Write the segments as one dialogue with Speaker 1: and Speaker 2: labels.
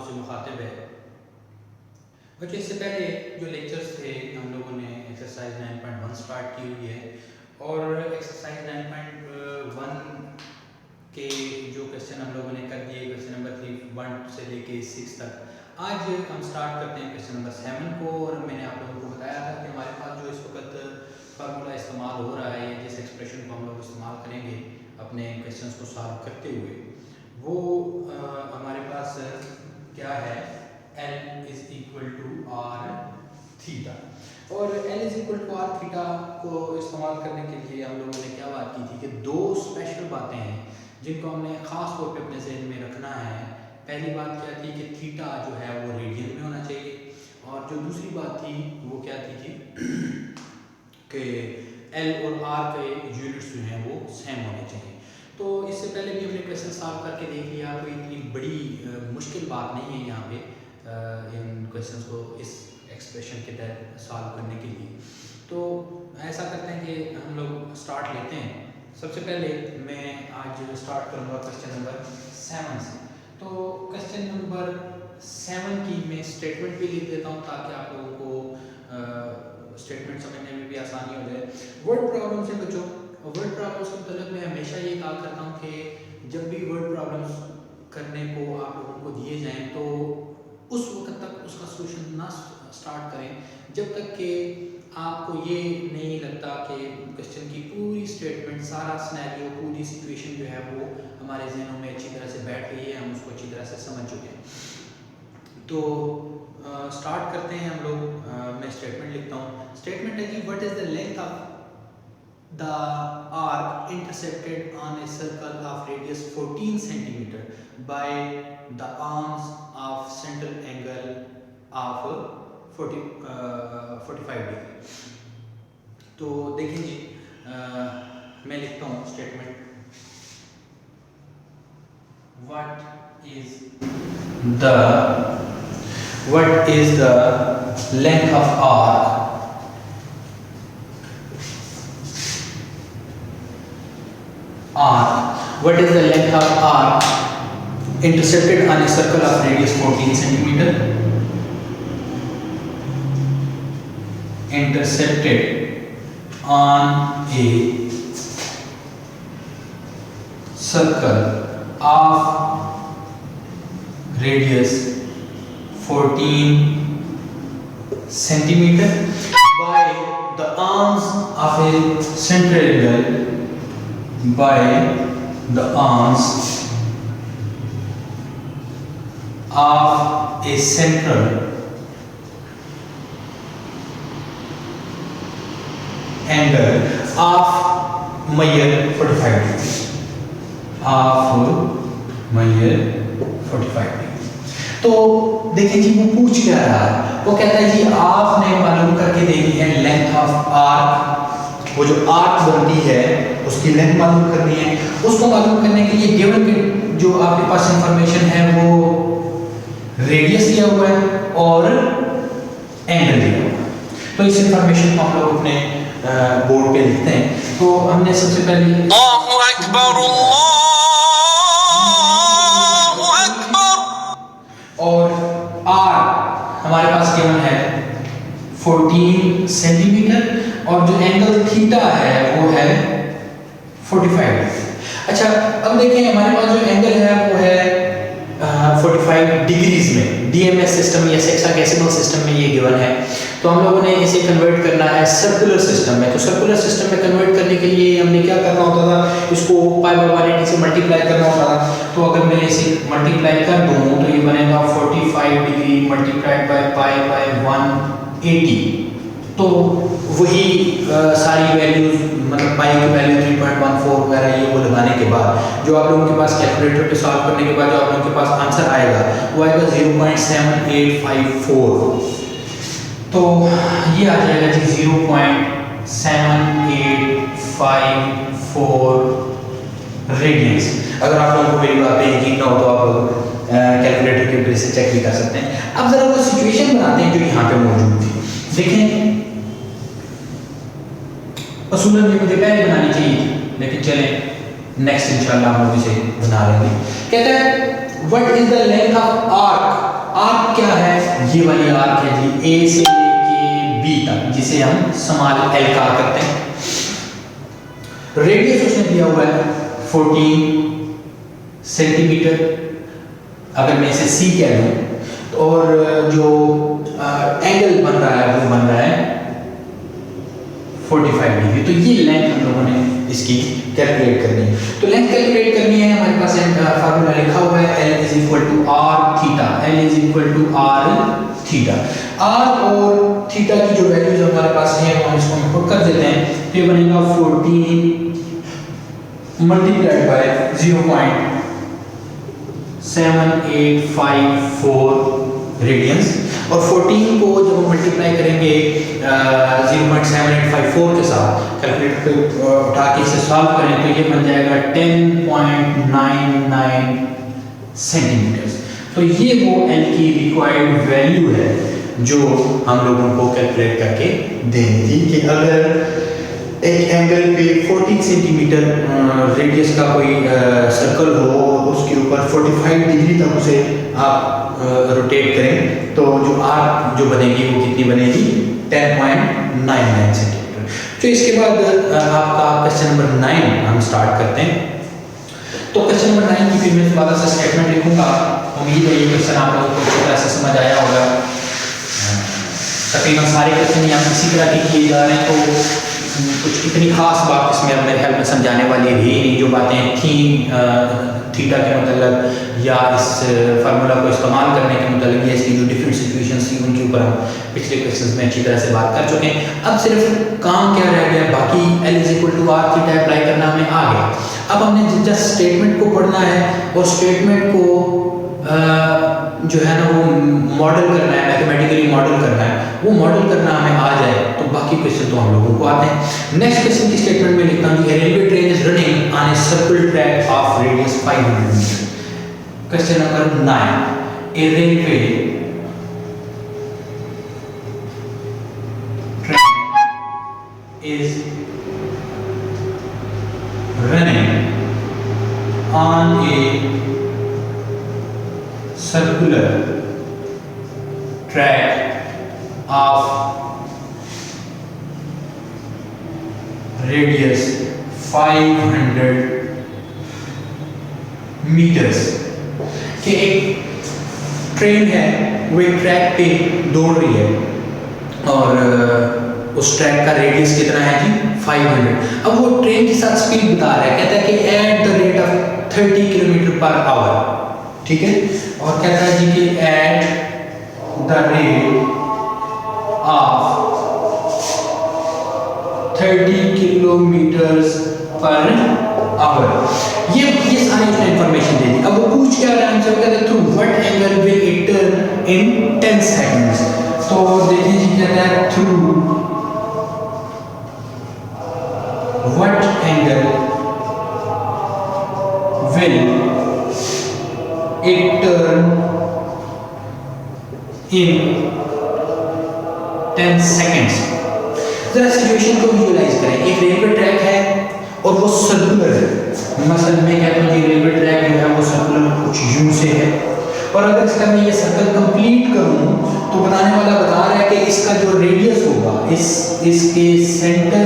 Speaker 1: आपसे मुखातिब है। बच्चों इससे पहले जो लेक्चर्स थे हम लोगों ने एक्सरसाइज 9.1 स्टार्ट की हुई है और एक्सरसाइज 9.1 के जो क्वेश्चन हम लोगों ने कर दिए क्वेश्चन नंबर 1 से लेके 6 तक। आज हम स्टार्ट करते हैं क्वेश्चन नंबर 7 को। और मैंने आप लोगों को बताया था कि हमारे पास जो इस वक्त फार्मूला इस्तेमाल हो रहा है, जिस एक्सप्रेशन को हम लोग इस्तेमाल करेंगे अपने क्वेश्चंस को सॉल्व करते हुए, वो हमारे पास क्या है, L is equal to r theta. और L is equal to r theta को इस्तेमाल करने के लिए हम लोगों ने क्या बात की थी कि दो स्पेशल बातें हैं जिनको हमने ख़ास तौर पे अपने जहन में रखना है। पहली बात क्या थी कि थीटा जो है वो रेडियन में होना चाहिए, और जो दूसरी बात थी वो क्या थी कि L और R के यूनिट्स जो हैं वो सेम होने चाहिए। तो इससे पहले भी हमने क्वेश्चन सॉल्व करके देख लिया, कोई इतनी बड़ी मुश्किल बात नहीं है यहाँ पे इन क्वेश्चंस को इस एक्सप्रेशन के तहत सॉल्व करने के लिए। तो ऐसा करते हैं कि हम लोग स्टार्ट लेते हैं। सबसे पहले मैं आज स्टार्ट करूँगा क्वेश्चन नंबर 7 से। तो क्वेश्चन नंबर 7 की मैं स्टेटमेंट भी लिख देता हूँ ताकि आप लोगों को स्टेटमेंट समझने में भी आसानी हो जाए। वर्ड प्रॉब्लम से बच्चों, वर्ड प्रॉब्लम्स के मतलब मैं हमेशा ये कहा करता हूँ कि जब भी वर्ड प्रॉब्लम्स करने को आप लोगों को दिए जाएं तो उस वक्त तक उसका सोल्यूशन ना स्टार्ट करें जब तक कि आपको ये नहीं लगता कि क्वेश्चन की पूरी स्टेटमेंट, सारा सिनेरियो, पूरी सिचुएशन जो है वो हमारे जहनों में अच्छी तरह से बैठ गई है, हम उसको अच्छी तरह से समझ चुके हैं। तो स्टार्ट करते हैं हम लोग। मैं स्टेटमेंट लिखता हूँ। स्टेटमेंट है कि what is the length of the arc intercepted on a circle of radius 14 centimeter by the arms of central angle of 45 degree। तो देखिए जी, मैं लिखता हूँ statement, what is the length of arc what is the length of arc intercepted on a circle of radius 14 centimeter, intercepted on a circle of radius 14 centimeter by the arms of a central angle, by the arms of a central angle of Meyer 45 degree, of Meyer 45 degree। तो देखिए जी वो पूछ क्या रहा है, वो कहता है जी आपने मालूम करके देनी है लेंथ ऑफ आर्क, वो जो आर्क बनती है उसकी लेंथ मालूम करनी है। उसको मालूम करने के लिए गिवन के जो आपके पास इंफॉर्मेशन है वो रेडियस दिया हुआ है और एंगल दिया हुआ है। तो इस इंफॉर्मेशन को हम लोग अपने बोर्ड पे लिखते हैं। तो हमने सबसे पहले अल्लाहु अकबर, अल्लाहु अकबर, और आर हमारे पास गिवन है 14 सेंटीमीटर और जो एंगल थीटा है वो है 45। अच्छा, अब देखिए हमारे पास जो एंगल है वो है 45 डिग्रीज में। डीएमएस सिस्टम या हेक्साडेसिमल सिस्टम में ये गिवन है। तो हम लोगों ने इसे कन्वर्ट करना है सर्कुलर सिस्टम में। तो सर्कुलर सिस्टम में कन्वर्ट करने के लिए हमने क्या करना होता था, इसको पाई बाय 180 से मल्टीप्लाई करना होता था। तो अगर मैं इसे मल्टीप्लाई कर दूं तो ये बनेगा 45 degree multiplied by pi by 180। तो वही सारी वैल्यूज, मतलब पाई की वैल्यू 3.14 वगैरह ये वो लगाने के बाद जो आप लोगों के पास कैलकुलेटर पे सॉल्व करने के बाद जो आप लोगों के पास आंसर आएगा वो आएगा 0.7854। तो ये आ जाएगा जी 0.7854 रेडियंस। अगर आप लोगों को मेरी बात पे यकीन ना हो तो आप लोग कैलकुलेटर के ऊपर से चेक भी कर सकते हैं। अब जरा वो सिचुएशन बनाते हैं जो यहाँ पे मौजूद थी। देखें असूलन ये मुझे पहले बनानी चाहिए थी, लेकिन चलें नेक्स्ट इंशाल्लाह हम लोग इसे बना लेंगे। कहता है what is the length of arc ये वाली आर्क है जी ए से लेके बी तक, जिसे हम स्मॉल एल का करते हैं। रेडियस उसने दिया हुआ है 14 सेंटीमीटर, अगर मैं इसे सी कह लूँ, और जो एंगल बन रहा है वो बन रहा है 45 डिग्री। तो ये लेंथ हम लोगों ने इसकी कैलकुलेट करनी है। तो लेंथ कैलकुलेट करनी है, हमारे पास फार्मूला लिखा हुआ है L is equal to r theta, L is equal to r theta. R और थीटा की जो वैल्यूज हमारे पास है हम इसको पुट कर देते हैं, तो ये बनेगा 14 मल्टीप्लाइड बाय 0.7854 रेडियंस, और 14 को जब हम मल्टीप्लाई करेंगे 0.7854 के साथ कैलकुलेटर पे उठा के इसे सॉल्व करें तो ये बन जाएगा 10.99 सेंटीमीटर। तो ये वो L की रिक्वायर्ड वैल्यू है जो हम लोगों को कैलकुलेट करके देनी थी कि अगर एक एंगल पे 14 सेंटीमीटर रेडियस का कोई सर्कल हो, उसके ऊपर 45 डिग्री तक उसे आप रोटेट करें, तो जो आर्क जो बनेगी वो कितनी बनेगी 10.99 सेंटीमीटर। तो इसके बाद आपका क्वेश्चन नंबर 9 हम स्टार्ट करते हैं। तो क्वेश्चन नंबर 9 की फिर मैं दोबारा से स्टेटमेंट लिखूंगा। उम्मीद है ये क्वेश्चन आप लोगों को अच्छी तरह से समझ आया होगा। तकरीबन सारे क्वेश्चन यहाँ इसी तरह के किए जा रहे हैं, तो कुछ इतनी खास बात इसमें मेरे ख्याल में समझाने वाली भी नहीं। जो बातें थी थीटा के मतलब या इस फार्मूला को इस्तेमाल करने के मतलब या इसकी जो डिफरेंट सिचुएशंस थी उनके ऊपर हम पिछले क्वेश्चंस में अच्छी तरह से बात कर चुके हैं। अब सिर्फ काम क्या रह गया, बाकी L is equal to r theta apply करना हमें आ गया। अब हमने जस्ट स्टेटमेंट को पढ़ना है और स्टेटमेंट को जो है ना वो मॉडल करना है, मैथमेटिकली मॉडल करना है। वो मॉडल करना हमें आ जाए तो बाकी क्वेश्चन तो हम लोगों को आते हैं। नेक्स्ट क्वेश्चन की स्टेटमेंट में लिखता हूँ, railway train is running on a circular track of radius 500 metre. Question number 9, a railway train is running on a circular track of radius 500 meters। कि एक ट्रेन है वो एक ट्रैक पे दौड़ रही है और उस ट्रैक का रेडियस कितना है जी 500। अब वो ट्रेन के साथ स्पीड बता रहा है, कहता है कि at the rate of 30 kilometre per hour, ठीक है। और कहता है जी कि at the rate of 30 kilometres per hour. ये सारी उसने इंफॉर्मेशन दे दी। अब वो पूछ क्या रहा है हमसे, कहता है through what angle will it turn in 10 seconds. तो देखिए जी कहता है through what angle will it turn in 10 seconds। जरा सिचुएशन को विजुअलाइज करें। एक रेलवे ट्रैक है और वो सर्कुलर है। मसलन मैं कहता हूँ कि रेलवे ट्रैक जो है वो सर्कुलर कुछ यूं से है, और अगर इसका मैं ये सर्कल कंप्लीट करूँ तो बनाने वाला बता रहा है कि इसका जो रेडियस होगा इसके सेंटर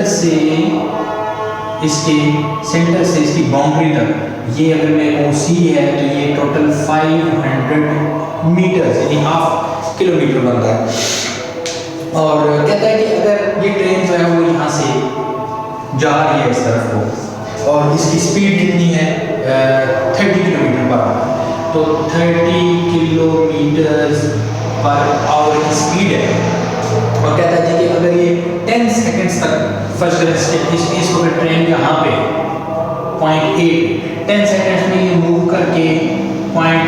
Speaker 1: से इसकी बाउंड्री तक, ये अगर मैं OC है तो ये टोटल 500 मीटर यानी हाफ किलोमीटर बनता है। और कहता है कि अगर ये ट्रेन जो है वो यहाँ से जा रही है इस तरफ को और इसकी स्पीड कितनी है 30 किलोमीटर पर आवर, तो 30 किलोमीटर पर आवर की स्पीड है। और कहता है कि अगर ये 10 सेकंड्स तक फर्स्ट इस वक्त ट्रेन यहाँ पे पॉइंट A 10 सेकंड्स में ये मूव करके पॉइंट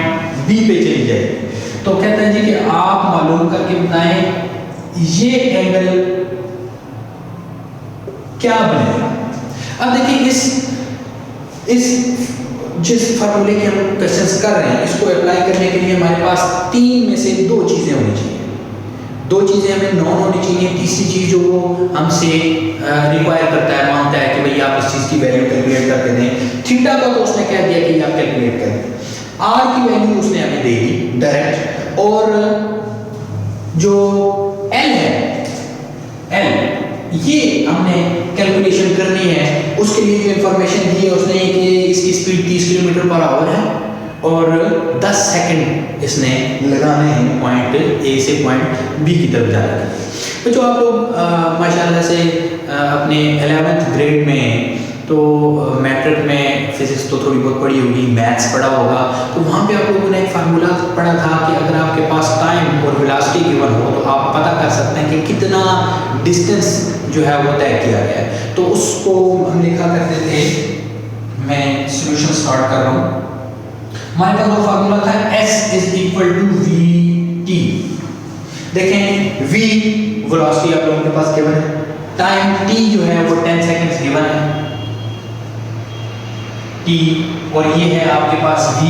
Speaker 1: B पे चली जाए, तो कहता है जी कि आप मालूम करके बताएं ये एंगल क्या बनेगा। अब देखिए इस जिस फार्मूले के हम क्वेश्चंस कर रहे हैं इसको अप्लाई करने के लिए हमारे पास 3 में से 2 चीजें होनी चाहिए। 2 चीजें हमें नॉन होनी चाहिए। तीसरी चीज जो वो हमसे रिक्वायर करता है, मांगता है कि भाई आप इस चीज की वैल्यू कैलकुलेट करके दें। थीटा का तो उसने कह दिया कि आप कैलकुलेट करें, आर की वैल्यू उसने हमें दे दी डायरेक्ट, और जो L है, L ये हमने कैलकुलेशन करनी है। उसके लिए जो इंफॉर्मेशन दी है उसने कि इसकी स्पीड 30 किलोमीटर पर आवर है और 10 सेकंड इसने लगाने हैं पॉइंट ए से पॉइंट बी की तरफ जाने के लिए। तो जो आप लोग माशाल्लाह से अपने 11th ग्रेड में तो मैट्रिक में फिजिक्स तो थोड़ी बहुत पढ़ी होगी, मैथ्स पढ़ा होगा, तो वहाँ पे आप लोगों ने एक फार्मूला पढ़ा था कि अगर आपके पास टाइम और वेलोसिटी गिवन हो तो आप पता कर सकते हैं कि कितना डिस्टेंस जो है वो तय किया गया है। तो उसको हम लिखा करते थे, मैं सॉल्यूशन स्टार्ट कर रहा हूँ। हमारे पास वो फार्मूला था S is equal to v t. देखें v वेलोसिटी आप लोगों के पास गिवन है, टाइम t जो है वो 10 सेकंड्स गिवन है t, और ये है आपके पास v,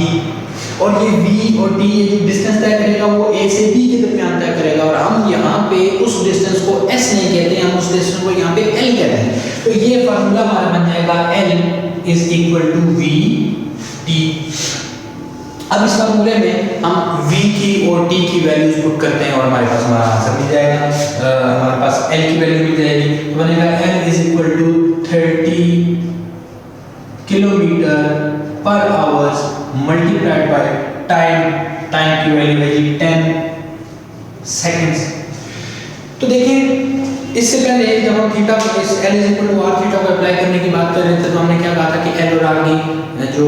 Speaker 1: और ये v और t ये जो डिस्टेंस तय करेगा वो a से b के दरमियान तय करेगा, और हम यहाँ पे उस डिस्टेंस को s नहीं कहते हैं, हम उस डिस्टेंस को यहाँ पे l कहते हैं। तो ये फार्मूला हमारा बन जाएगा l is equal to v t। अब इस फार्मूले में हम v की और t की वैल्यूज पुट करते हैं और हमारे पास हमारा आंसर मिल जाएगा। हमारे पास l की वैल्यू मिल जाएगी, तो बनेगा l is equal to 30 kilometre per hours multiplied by time की वैल्यू है जी 10 सेकंड्स। तो देखिए इससे पहले जब हम थीटा को इस l is equal to r theta को अप्लाई करने की बात कर रहे थे तो हमने क्या कहा था कि l और r की जो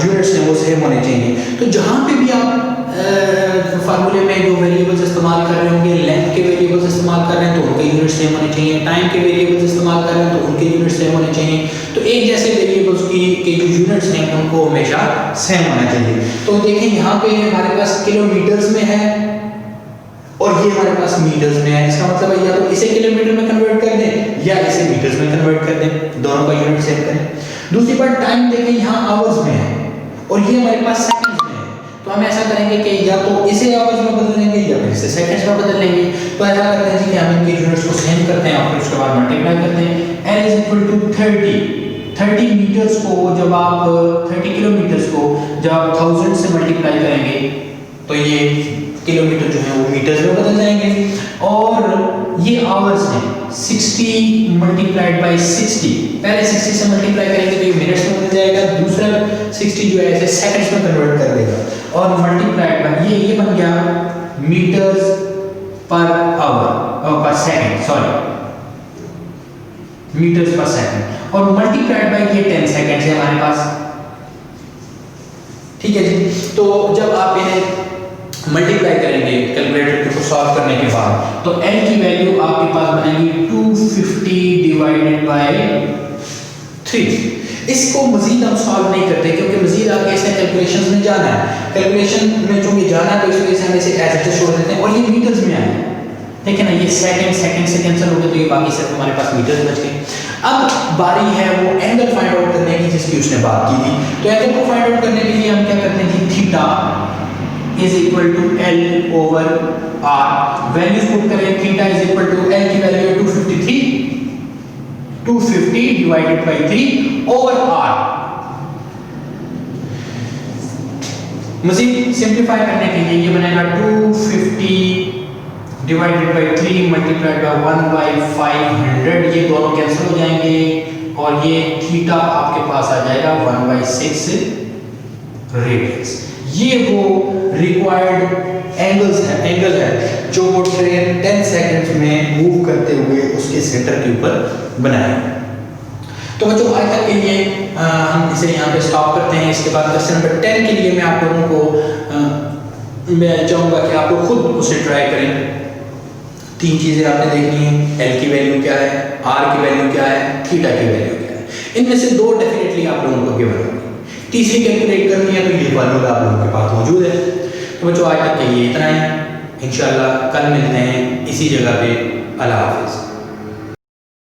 Speaker 1: यूनिट्स हैं वो सेम होने चाहिए। तो जहाँ पे भी आप फार्मूले में जो वेरिएबल्स इस्तेमाल कर रहे होंगे, लेंथ के वेरिएबल्स इस्तेमाल कर रहे हैं तो उनके यूनिट सेम होने चाहिए, टाइम के वेरिएबल्स इस्तेमाल कर रहे हैं तो उनके यूनिट सेम होने चाहिए। तो एक जैसे वेरिएबल्स के जो यूनिट्स हैं उनको हमेशा सेम होना चाहिए। तो देखें यहाँ पे हमारे पास किलोमीटर्स में है और ये हमारे पास मीटर्स में है। इसका मतलब है या तो इसे किलोमीटर में कन्वर्ट कर दें या इसे मीटर्स में कन्वर्ट कर दें, दोनों का यूनिट सेम करें। दूसरी बात टाइम देखें यहाँ आवर्स में है और ये हमारे पास सेकंड्स में है, तो हम ऐसा करेंगे कि या तो इसे आवर्स में बदल देंगे या फिर इसे सेकंड्स में बदल लेंगे। तो ऐसा करते हैं जी कि हम इनके यूनिट्स को सेम करते हैं और फिर उसके बाद मल्टीप्लाई करते हैं। l is equal to 30 metres को जब आप 30 किलोमीटर्स को जब आप 1000 से मल्टीप्लाई करेंगे तो ये किलोमीटर जो है वो मीटर्स में बदल जाएंगे, और ये आवर्स हैं 60 मल्टीप्लाइड बाय 60, पहले 60 से मल्टीप्लाई करेंगे तो ये मिनट्स में बदल जाएगा, दूसरा 60 जो है इसे सेकंड्स में कन्वर्ट कर देगा, और मल्टीप्लाइड बाय ये बन गया मीटर्स पर आवर पर सेकंड, सॉरी मीटर्स पर सेकंड, और मल्टीप्लाइड बाय ये 10 सेकंड है हमारे पास। ठीक है जी। तो जब आप इन्हें मल्टीप्लाई करेंगे कैलकुलेटर को सॉल्व करने के बाद तो l की वैल्यू आपके पास बनेगी 250 डिवाइडेड बाय 3। इसको मजीद हम सॉल्व नहीं करते क्योंकि मजीद आगे इसे कैलकुलेशंस में जाना है, कैलकुलेशन में चूंकि जाना है तो इस वजह से हम इसे एज इट इज छोड़ देते हैं, और ये मीटर्स में आए, ठीक है ना, ये सेकंड से कैंसिल हो गए तो ये बाकी सिर्फ हमारे पास मीटर्स बच गए। अब बारी है वो एंगल फाइंड आउट करने की जिसकी उसने बात की थी। तो एंगल को फाइंड आउट करने के लिए हम क्या करते हैं, theta is equal to L over R, values put करें, theta is equal to L की वैल्यू है 250 डिवाइडेड बाय 3 ओवर R। मजीद सिंपलीफाई करने के लिए ये बनेगा 250 divided by 3 multiplied by 1 by 500, ये दोनों कैंसिल हो जाएंगे और ये थीटा आपके पास आ जाएगा 1 बाय 6 रेडियंस। ये वो रिक्वायर्ड एंगल है जो वो ट्रेन 10 सेकंड्स में मूव करते हुए उसके सेंटर के ऊपर बनाया। तो बच्चों आज तक के लिए हम इसे यहाँ पे स्टॉप करते हैं। इसके बाद क्वेश्चन नंबर 10 के लिए मैं आप लोगों को मैं चाहूँगा कि आप लोग खुद उसे ट्राई करें। 3 चीज़ें आपने देखनी है, L की वैल्यू क्या है, R की वैल्यू क्या है, थीटा की वैल्यू क्या है। इनमें से 2 डेफिनेटली आप लोगों को गिवन होगी, तीसरी कैलकुलेट करनी है तो ये फार्मूला आप लोगों के पास मौजूद है। तो बच्चों आज तक के लिए इतना ही, इंशाल्लाह कल मिलते हैं इसी जगह पे। अल्लाह हाफिज़।